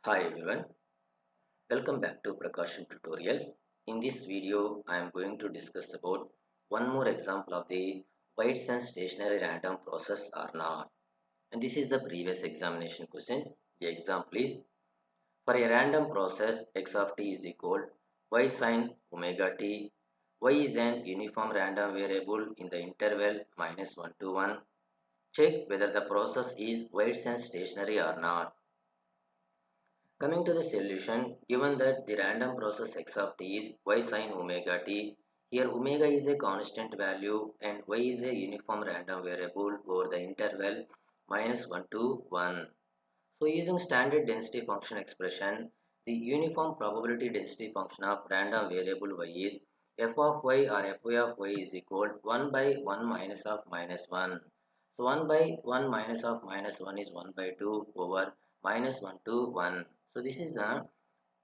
Hi everyone, welcome back to PRAKASAM tutorials. In this video, I am going to discuss about one more example of the weights and stationary random process or not. And this is the previous examination question. The example is, for a random process x of t is equal y sine omega t. Y is an uniform random variable in the interval -1 to 1. Check whether the process is weights and stationary or not. Coming to the solution, given that the random process x of t is y sine omega t, here omega is a constant value and y is a uniform random variable over the interval -1 to 1. So using standard density function expression, the uniform probability density function of random variable y is f of y or fy of y is equal 1 by 1 minus of minus 1. So 1 by 1 minus of minus 1 is 1 by 2 over -1 to 1. So this is the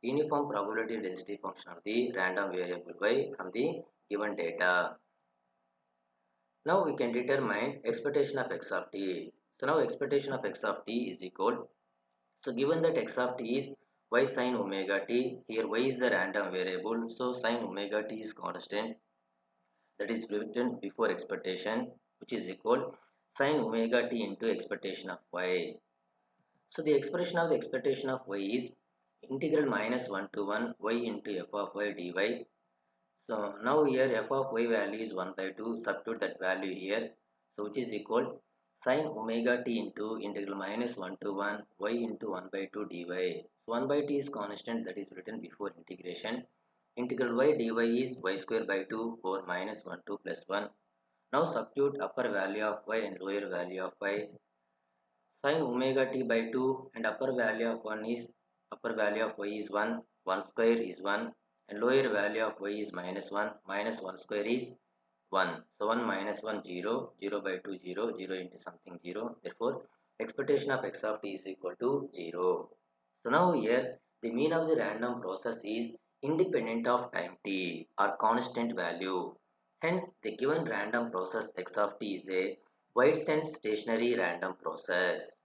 uniform probability density function of the random variable y from the given data. Now we can determine expectation of x of t. So now expectation of x of t is equal. So given that x of t is y sine omega t, here y is the random variable. So sine omega t is constant, that is written before expectation, which is equal sine omega t into expectation of y. So the expression of the expectation of y is integral -1 to 1 y into f of y dy. So now here f of y value is 1 by 2, substitute that value here. So which is equal sine omega t into integral -1 to 1 y into 1 by 2 dy. So 1 by 2 is constant, that is written before integration. Integral y dy is y square by 2 over -1 2 plus 1. Now substitute upper value of y and lower value of y. Sin omega t by 2 and upper value of 1 is upper value of y is 1, 1 square is 1 and lower value of y is -1, -1 square is 1. So 1 minus 1 0, 0 by 2 0, 0 into something 0. Therefore expectation of x of t is equal to 0. So now here the mean of the random process is independent of time t or constant value. Hence the given random process x of t is a White's and stationary random process.